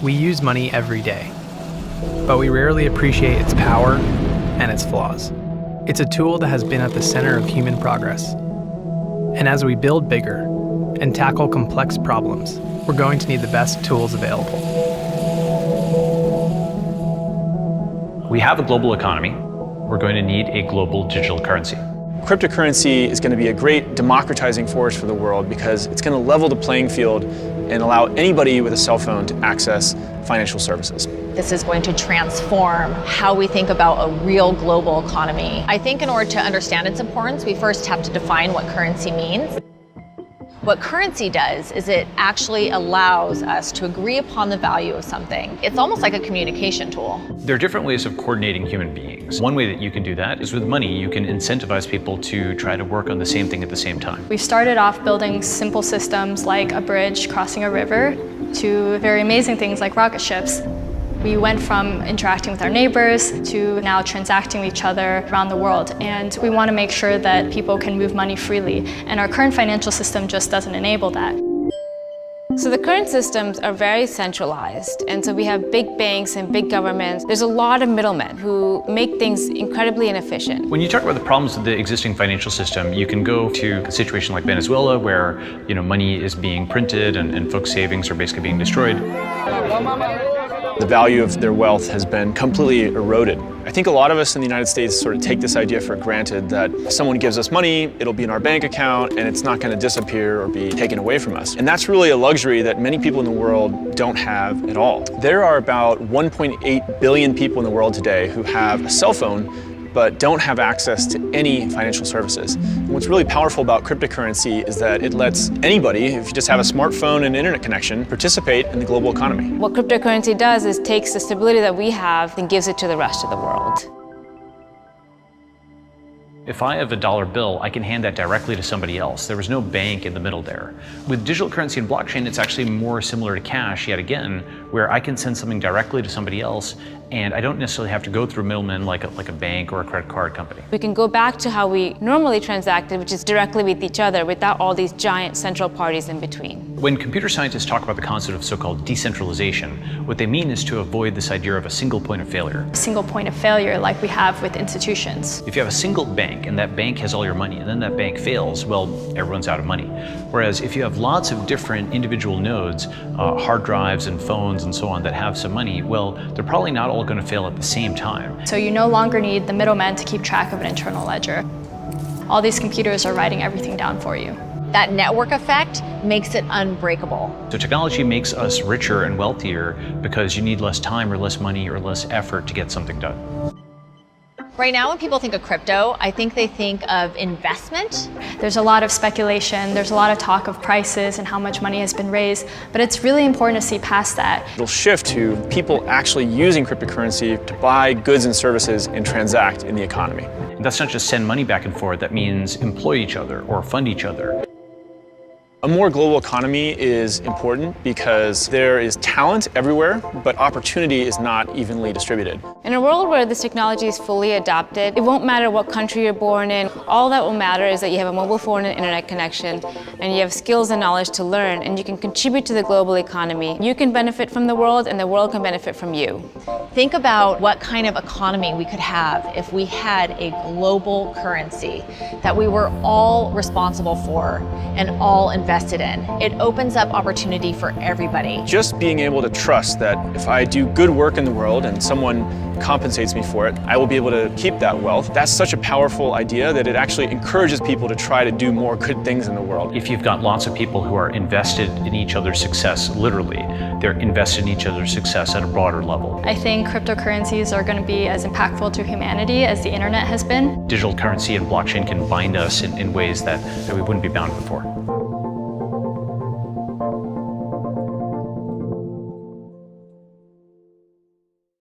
We use money every day, but we rarely appreciate its power and its flaws. It's a tool that has been at the center of human progress. And as we build bigger and tackle complex problems, we're going to need the best tools available. We have a global economy. We're going to need a global digital currency. Cryptocurrency is going to be a great democratizing force for the world because it's going to level the playing field and allow anybody with a cell phone to access financial services. This is going to transform how we think about a real global economy. I think in order to understand its importance, we first have to define what currency means. What currency does is it actually allows us to agree upon the value of something. It's almost like a communication tool. There are different ways of coordinating human beings. One way that you can do that is with money. You can incentivize people to try to work on the same thing at the same time. We started off building simple systems like a bridge crossing a river to very amazing things like rocket ships. We went from interacting with our neighbors to now transacting with each other around the world. And we want to make sure that people can move money freely. And our current financial system just doesn't enable that. So the current systems are very centralized. And so we have big banks and big governments. There's a lot of middlemen who make things incredibly inefficient. When you talk about the problems of the existing financial system, you can go to a situation like Venezuela where money is being printed and folks' savings are basically being destroyed. The value of their wealth has been completely eroded. I think a lot of us in the United States sort of take this idea for granted that if someone gives us money, it'll be in our bank account and it's not going to disappear or be taken away from us. And that's really a luxury that many people in the world don't have at all. There are about 1.8 billion people in the world today who have a cell phone but don't have access to any financial services. And what's really powerful about cryptocurrency is that it lets anybody, if you just have a smartphone and internet connection, participate in the global economy. What cryptocurrency does is takes the stability that we have and gives it to the rest of the world. If I have a dollar bill, I can hand that directly to somebody else. There was no bank in the middle there. With digital currency and blockchain, it's actually more similar to cash, yet again, where I can send something directly to somebody else, and I don't necessarily have to go through middlemen like a bank or a credit card company. We can go back to how we normally transacted, which is directly with each other without all these giant central parties in between. When computer scientists talk about the concept of so-called decentralization, what they mean is to avoid this idea of a single point of failure. A single point of failure like we have with institutions. If you have a single bank and that bank has all your money and then that bank fails, well, everyone's out of money. Whereas if you have lots of different individual nodes, hard drives and phones and so on that have some money, well, they're probably not all going to fail at the same time. So you no longer need the middleman to keep track of an internal ledger. All these computers are writing everything down for you. That network effect makes it unbreakable. So technology makes us richer and wealthier because you need less time or less money or less effort to get something done. Right now, when people think of crypto, I think they think of investment. There's a lot of speculation, there's a lot of talk of prices and how much money has been raised, but it's really important to see past that. It'll shift to people actually using cryptocurrency to buy goods and services and transact in the economy. And that's not just send money back and forth, that means employ each other or fund each other. A more global economy is important because there is talent everywhere, but opportunity is not evenly distributed. In a world where this technology is fully adopted, it won't matter what country you're born in. All that will matter is that you have a mobile phone and internet connection, and you have skills and knowledge to learn, and you can contribute to the global economy. You can benefit from the world, and the world can benefit from you. Think about what kind of economy we could have if we had a global currency that we were all responsible for and all invested in. It opens up opportunity for everybody. Just being able to trust that if I do good work in the world and someone compensates me for it, I will be able to keep that wealth. That's such a powerful idea that it actually encourages people to try to do more good things in the world. If you've got lots of people who are invested in each other's success, literally, they're invested in each other's success at a broader level. I think cryptocurrencies are going to be as impactful to humanity as the internet has been. Digital currency and blockchain can bind us in ways that we wouldn't be bound before.